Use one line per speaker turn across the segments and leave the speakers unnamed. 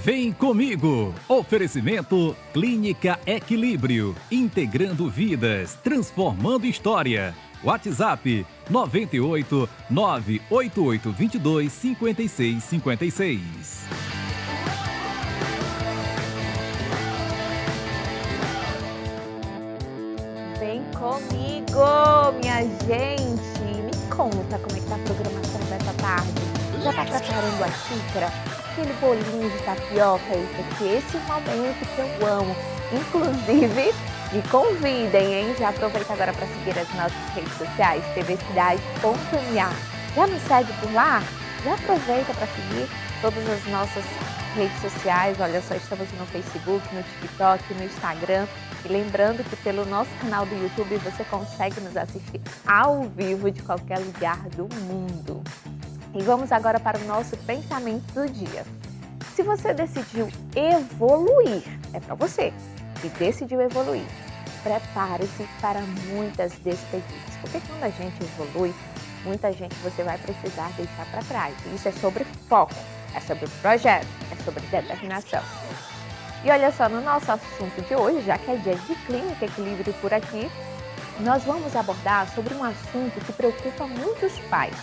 Vem comigo! Oferecimento Clínica Equilíbrio, integrando vidas, transformando história. WhatsApp 98 988 22 56 56.
Vem comigo, minha gente! Me conta como é que tá a programação dessa tarde. Já tá preparando a xícara? Aquele bolinho de tapioca aí, porque esse é o momento que eu amo. Inclusive, me convidem, hein? Já aproveita agora para seguir as nossas redes sociais, tvcidade.ma. Já me segue por lá? Já aproveita para seguir todas as nossas redes sociais. Olha só, estamos no Facebook, no TikTok, no Instagram. E lembrando que pelo nosso canal do YouTube você consegue nos assistir ao vivo de qualquer lugar do mundo. E vamos agora para o nosso pensamento do dia. Se você decidiu evoluir, é para você que decidiu evoluir, prepare-se para muitas despedidas. Porque quando a gente evolui, muita gente você vai precisar deixar para trás. E isso é sobre foco, é sobre projeto, é sobre determinação. E olha só, no nosso assunto de hoje, já que é dia de Clínica Equilíbrio por aqui, nós vamos abordar sobre um assunto que preocupa muitos pais.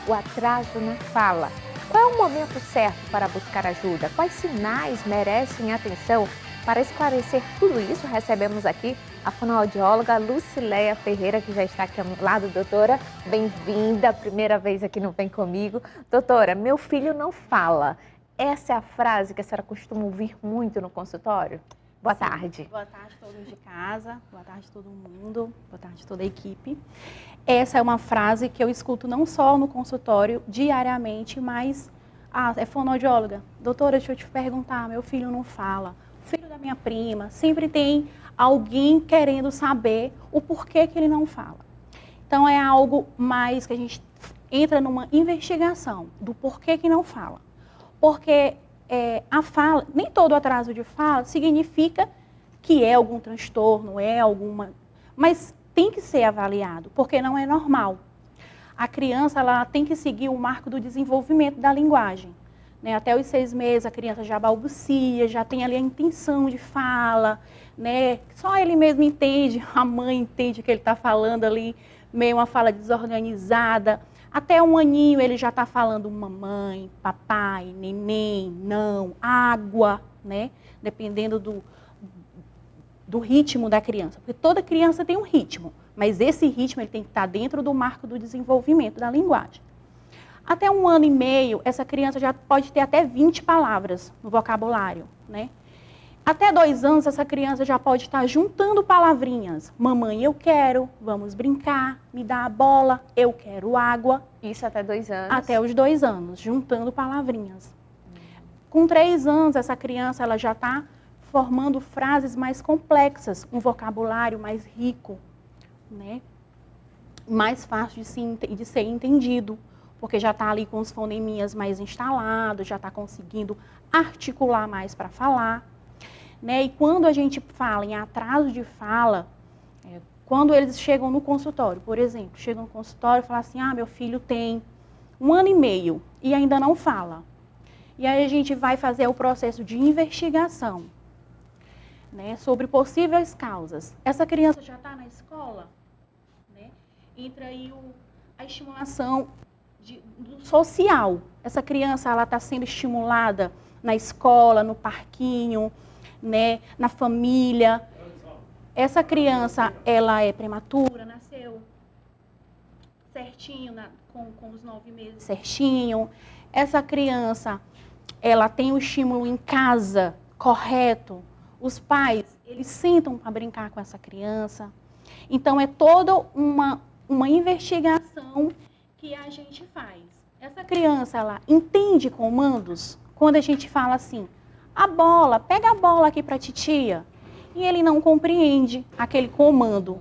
O atraso na fala. Qual é o momento certo para buscar ajuda? Quais sinais merecem atenção? Para esclarecer tudo isso, recebemos aqui a fonoaudióloga Lucileia Ferreira, que já está aqui ao lado. Doutora, bem-vinda, primeira vez aqui no Vem Comigo. Doutora, meu filho não fala. Essa é a frase que a senhora costuma ouvir muito no consultório? Boa tarde.
Boa tarde a todos de casa, boa tarde a todo mundo, boa tarde a toda a equipe. Essa é uma frase que eu escuto não só no consultório diariamente, mas é fonoaudióloga. Doutora, deixa eu te perguntar, meu filho não fala. O filho da minha prima, sempre tem alguém querendo saber o porquê que ele não fala. Então é algo mais que a gente entra numa investigação do porquê que não fala. Porque a fala, nem todo atraso de fala significa que é algum transtorno, é alguma... Mas tem que ser avaliado, porque não é normal. A criança ela tem que seguir o marco do desenvolvimento da linguagem. Né? Até os 6 meses a criança já balbucia, já tem ali a intenção de fala, né? Só ele mesmo entende, a mãe entende o que ele está falando ali, meio uma fala desorganizada. Até 1 aninho ele já está falando mamãe, papai, neném, não, água, né? Dependendo do ritmo da criança. Porque toda criança tem um ritmo, mas esse ritmo ele tem que estar dentro do marco do desenvolvimento da linguagem. Até 1 ano e meio, essa criança já pode ter até 20 palavras no vocabulário, né? Até 2 anos, essa criança já pode estar juntando palavrinhas. Mamãe, eu quero, vamos brincar, me dá a bola, eu quero água.
Isso até 2 anos?
Até os 2 anos, juntando palavrinhas. Com 3 anos, essa criança ela já está formando frases mais complexas, um vocabulário mais rico, né? Mais fácil de ser entendido, porque já está ali com os foneminhas mais instalados, já está conseguindo articular mais para falar. Né? E quando a gente fala em atraso de fala, quando eles chegam no consultório, por exemplo, chegam no consultório e falam assim, meu filho tem 1 ano e meio e ainda não fala. E aí a gente vai fazer o processo de investigação, né, sobre possíveis causas. Essa criança já está na escola, né? Entra aí a estimulação do social. Essa criança ela está sendo estimulada na escola, no parquinho, né, na família. Essa criança, ela é prematura, nasceu certinho, com os 9 meses certinho. Essa criança, ela tem o estímulo em casa correto. Os pais, eles sentam para brincar com essa criança. Então, é toda uma investigação que a gente faz. Essa criança, ela entende comandos quando a gente fala assim, a bola, pega a bola aqui para a titia. E ele não compreende aquele comando.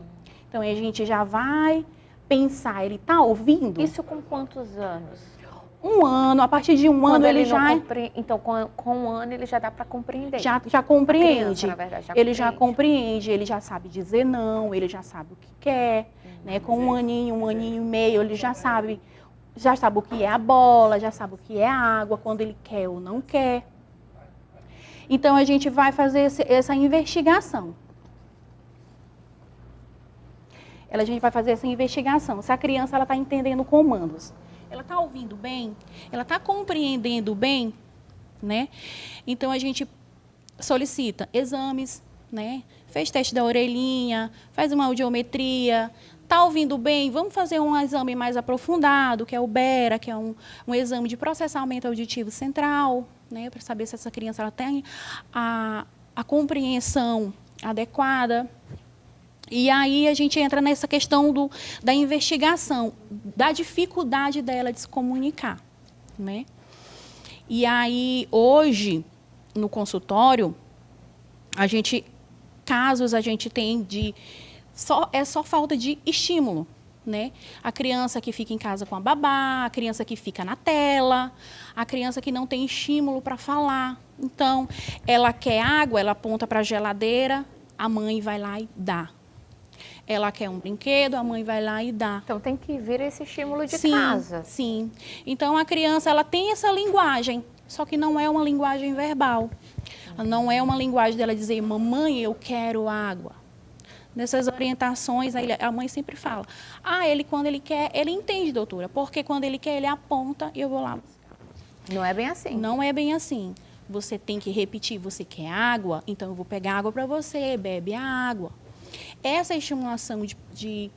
Então, a gente já vai pensar, ele está ouvindo?
Isso com quantos anos?
1 ano, a partir de 1 ano ele já...
Então, com 1 ano ele já dá para compreender?
Já compreende.
A criança, na verdade,
já compreende, ele já sabe dizer não, ele já sabe o que quer. Né? Com 1 aninho e meio, ele já sabe o que é a bola, já sabe o que é a água, quando ele quer ou não quer. Então, a gente vai fazer essa investigação. A gente vai fazer essa investigação. Se a criança está entendendo comandos, ela está ouvindo bem, ela está compreendendo bem, né? Então, a gente solicita exames, né? Fez teste da orelhinha, faz uma audiometria, está ouvindo bem? Vamos fazer um exame mais aprofundado, que é o BERA, que é um exame de processamento auditivo central, né? Para saber se essa criança ela tem a compreensão adequada. E aí a gente entra nessa questão da investigação, da dificuldade dela de se comunicar, né? E aí, hoje, no consultório, casos a gente tem é só falta de estímulo, né? A criança que fica em casa com a babá, a criança que fica na tela, a criança que não tem estímulo para falar. Então, ela quer água, ela aponta para a geladeira, a mãe vai lá e dá. Ela quer um brinquedo, a mãe vai lá e dá.
Então tem que vir esse estímulo de
sim,
casa.
Sim. Então a criança ela tem essa linguagem, só que não é uma linguagem verbal. Não é uma linguagem dela dizer, mamãe, eu quero água. Nessas orientações, a mãe sempre fala, ele quando ele quer, ele entende, doutora, porque quando ele quer, ele aponta e eu vou lá buscar.
Não é bem assim.
Não é bem assim. Você tem que repetir, você quer água? Então eu vou pegar água para você, bebe a água. Essa estimulação de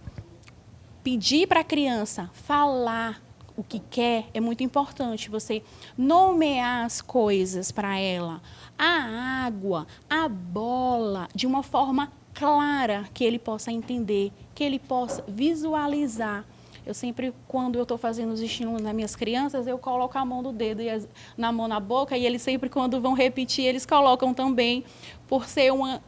pedir para a criança falar o que quer é muito importante. Você nomear as coisas para ela. A água, a bola, de uma forma clara que ele possa entender, que ele possa visualizar. Eu sempre, quando eu estou fazendo os estímulos nas minhas crianças, eu coloco a mão do dedo na mão na boca e eles sempre, quando vão repetir, eles colocam também, por ser uma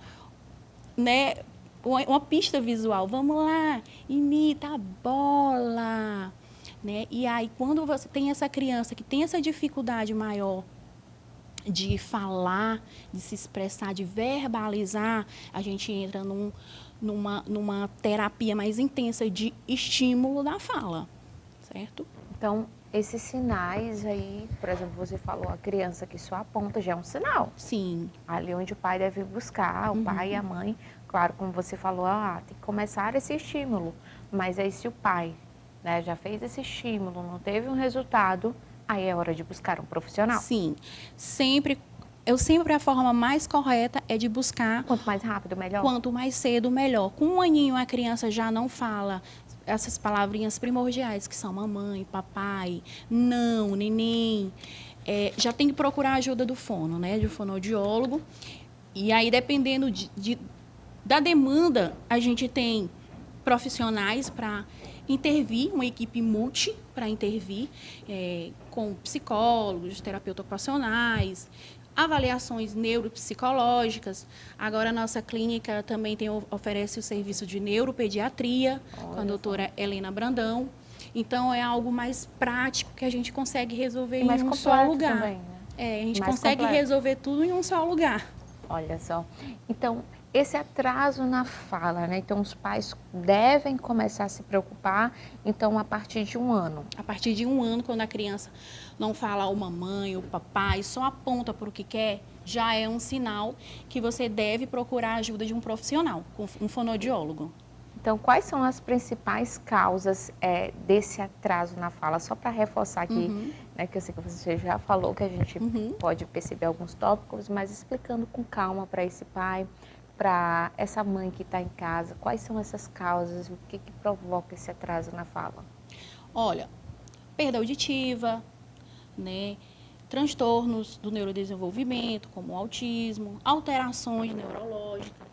pista visual. Vamos lá, imita a bola. Né? E aí, quando você tem essa criança que tem essa dificuldade maior de falar, de se expressar, de verbalizar, a gente entra numa terapia mais intensa de estímulo da fala, certo?
Então, esses sinais aí, por exemplo, você falou a criança que só aponta, já é um sinal.
Sim.
Ali onde o pai deve buscar, o pai e a mãe. Claro, como você falou, tem que começar esse estímulo. Mas aí se o pai, né, já fez esse estímulo, não teve um resultado, aí é hora de buscar um profissional.
Sim. Sempre a forma mais correta é de buscar...
Quanto mais rápido, melhor?
Quanto mais cedo, melhor. Com 1 aninho, a criança já não fala essas palavrinhas primordiais, que são mamãe, papai, não, neném. Já tem que procurar a ajuda do fono, né, do fonoaudiólogo. E aí, dependendo da demanda, a gente tem profissionais para intervir, uma equipe multi para intervir, com psicólogos, terapeutas ocupacionais, avaliações neuropsicológicas. Agora, a nossa clínica também oferece o serviço de neuropediatria, com a doutora Helena Brandão. Então, é algo mais prático que a gente consegue resolver em um só lugar.
Também, né?
A gente consegue resolver tudo em um só lugar.
Olha só. Então, esse atraso na fala, né? Então, os pais devem começar a se preocupar, então, a partir de 1 ano.
A partir de 1 ano, quando a criança não fala o mamãe, o papai, só aponta para o que quer, já é um sinal que você deve procurar a ajuda de um profissional, um fonoaudiólogo.
Então, quais são as principais causas desse atraso na fala? Só para reforçar aqui, né, que eu sei que você já falou que a gente pode perceber alguns tópicos, mas explicando com calma para esse pai, para essa mãe que está em casa, quais são essas causas, o que provoca esse atraso na fala?
Olha, perda auditiva, né, transtornos do neurodesenvolvimento, como o autismo, alterações neurológicas,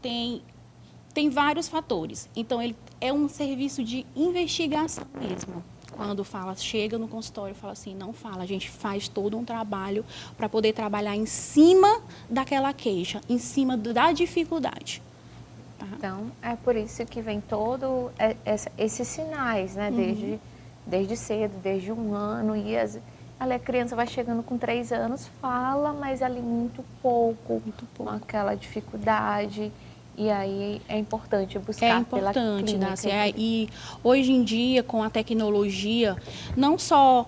tem vários fatores. Então, ele é um serviço de investigação mesmo. Quando chega no consultório e fala assim, não fala, a gente faz todo um trabalho para poder trabalhar em cima daquela queixa, em cima da dificuldade. Tá?
Então, é por isso que vem todo esses sinais, né? Desde cedo, desde 1 ano, e a criança vai chegando com 3 anos, fala, mas ali muito pouco, com aquela dificuldade. E aí é importante buscar pela clínica.
E hoje em dia, com a tecnologia, não só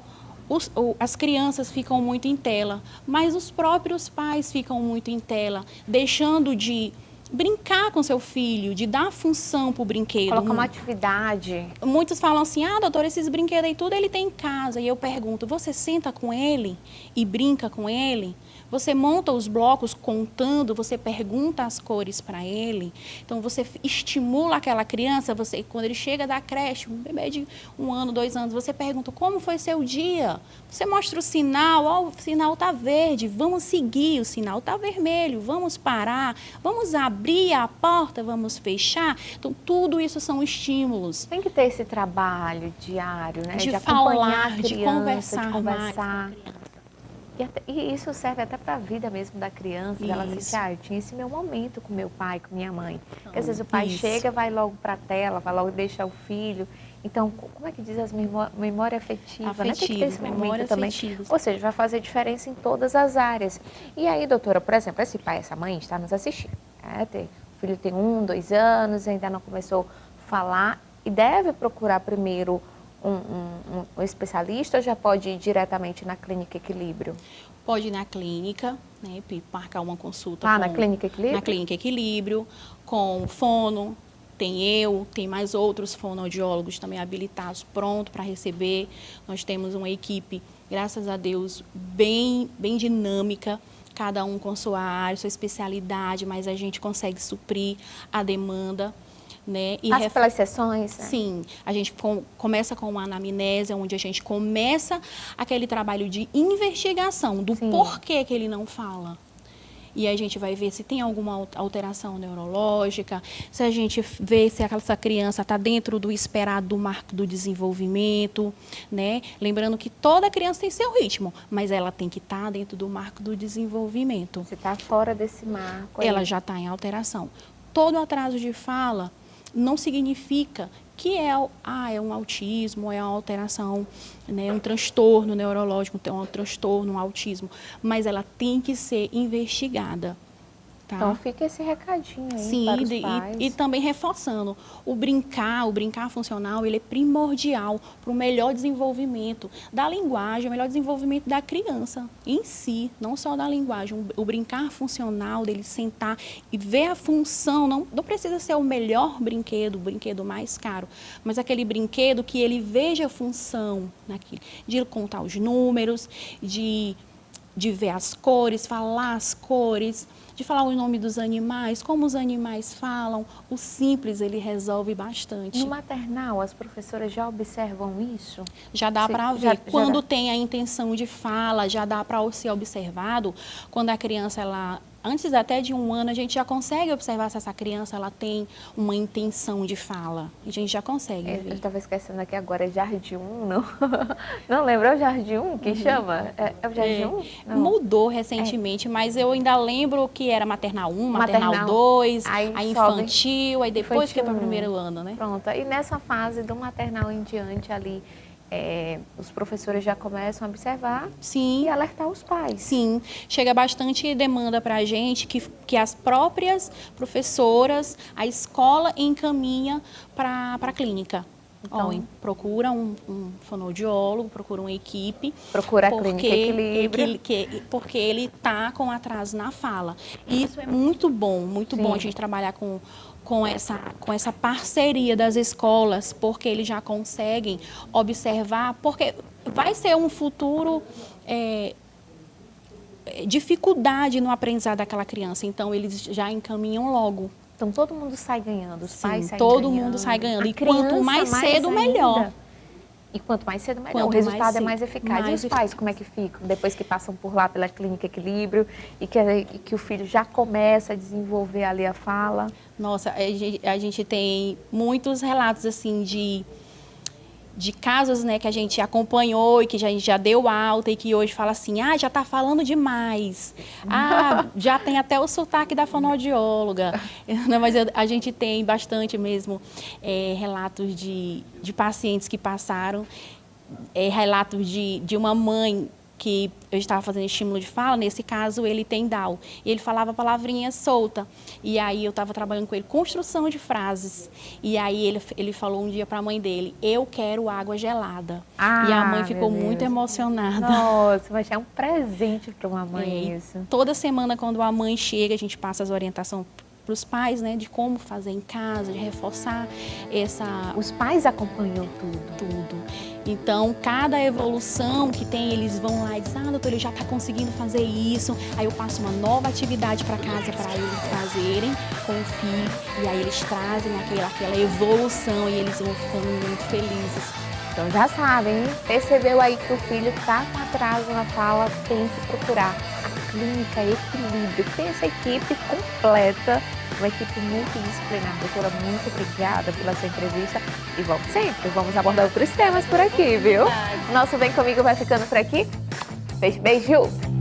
as crianças ficam muito em tela, mas os próprios pais ficam muito em tela, deixando de brincar com seu filho, de dar função para o brinquedo.
Colocar uma atividade.
Muitos falam assim, doutora, esses brinquedos aí tudo ele tem em casa. E eu pergunto, você senta com ele e brinca com ele? Você monta os blocos contando, você pergunta as cores para ele. Então, você estimula aquela criança, quando ele chega da creche, um bebê de 1 ano, 2 anos, você pergunta, como foi seu dia? Você mostra o sinal, o sinal está verde, vamos seguir, o sinal está vermelho, vamos parar, vamos abrir a porta, vamos fechar. Então, tudo isso são estímulos.
Tem que ter esse trabalho diário, né?
De
acompanhar
falar,
a criança,
de conversar.
Mais com a criança. E isso serve até para a vida mesmo da criança. Ela diz, eu tinha esse meu momento com meu pai, com minha mãe. Porque às vezes o pai chega, vai logo para a tela, vai logo deixar o filho. Então, como é que diz as memória afetiva, né? Tem que ter esse momento também. Ou seja, vai fazer diferença em todas as áreas. E aí, doutora, por exemplo, esse pai, essa mãe está nos assistindo. O filho tem 1, 2 anos, ainda não começou a falar e deve procurar primeiro um especialista ou já pode ir diretamente na Clínica Equilíbrio?
Pode ir na clínica, né, marcar uma consulta.
Na Clínica Equilíbrio?
Na Clínica Equilíbrio, com fono, tem mais outros fonoaudiólogos também habilitados, pronto para receber. Nós temos uma equipe, graças a Deus, bem dinâmica, cada um com sua área, sua especialidade, mas a gente consegue suprir a demanda. Né?
Passa pelas sessões? Né?
Sim, a gente começa com uma anamnese, onde a gente começa aquele trabalho de investigação do porquê que ele não fala. E a gente vai ver se tem alguma alteração neurológica, se a gente vê se essa criança está dentro do esperado do marco do desenvolvimento, né? Lembrando que toda criança tem seu ritmo, mas ela tem que estar dentro do marco do desenvolvimento.
Se está fora desse marco...
Ela já está em alteração. Todo atraso de fala não significa que é um autismo, é uma alteração, né, um transtorno neurológico, um transtorno, um autismo, mas ela tem que ser investigada. Tá?
Então fica esse recadinho aí para os pais.
E também reforçando, o brincar funcional, ele é primordial para o melhor desenvolvimento da linguagem, o melhor desenvolvimento da criança em si, não só da linguagem. O brincar funcional, dele sentar e ver a função, não precisa ser o melhor brinquedo, o brinquedo mais caro, mas aquele brinquedo que ele veja a função naquilo, de contar os números, de ver as cores, falar as cores, de falar o nome dos animais, como os animais falam. O simples, ele resolve bastante.
No maternal, as professoras já observam isso?
Já dá para ver. Quando tem a intenção de fala, já dá para ser observado. Quando a criança, antes até de 1 ano, a gente já consegue observar se essa criança tem uma intenção de fala. A gente já consegue ver.
Eu estava esquecendo aqui agora, é Jardim 1, não? Não lembro, é o Jardim 1 que chama? É o Jardim 1?
Mudou recentemente, mas eu ainda lembro que era maternal 1, maternal 2, a infantil, aí depois que é para o 1º ano, né?
Pronto, e nessa fase do maternal em diante ali, os professores já começam a observar e alertar os pais.
Sim, chega bastante demanda para a gente que as próprias professoras, a escola encaminha para a clínica. Então, procura um fonoaudiólogo, procura uma equipe.
Procura a Clínica Equilíbrio.
Porque ele está com atraso na fala. E isso é muito bom a gente trabalhar com essa parceria das escolas, porque eles já conseguem observar, porque vai ser um futuro dificuldade no aprendizado daquela criança, então eles já encaminham logo.
Então todo mundo sai ganhando, os pais saem
todo
ganhando.
Mundo sai ganhando, e quanto mais cedo, melhor.
E quanto mais cedo, melhor. O resultado é mais eficaz. E os pais, como é que ficam? Depois que passam por lá pela Clínica Equilíbrio e que o filho já começa a desenvolver ali a fala?
Nossa, a gente tem muitos relatos assim de casos, né, que a gente acompanhou e que a gente já deu alta e que hoje fala assim, já está falando demais, já tem até o sotaque da fonoaudióloga. Não, mas a gente tem bastante mesmo relatos de pacientes que passaram, relatos de uma mãe que eu estava fazendo estímulo de fala, nesse caso ele tem Down, e ele falava palavrinha solta, e aí eu estava trabalhando com ele construção de frases, e aí ele falou um dia para a mãe dele, eu quero água gelada, e a mãe ficou muito emocionada.
Nossa, mas é um presente para uma mãe isso.
Toda semana quando a mãe chega, a gente passa as orientações para os pais, né, de como fazer em casa, de reforçar essa...
Os pais acompanham tudo.
Tudo. Então, cada evolução que tem, eles vão lá e dizem, doutor, ele já está conseguindo fazer isso. Aí eu passo uma nova atividade para casa para eles trazerem com o filho. E aí eles trazem aquela evolução e eles vão ficando muito felizes.
Então já sabem, hein? Percebeu aí que o filho está com atraso na fala, tem que procurar a Clínica Equilíbrio, que tem essa equipe completa, uma equipe multidisciplinar. Doutora, muito obrigada pela sua entrevista e vamos abordar outros temas por aqui, viu? Nosso Vem Comigo vai ficando por aqui. Beijo, beijo!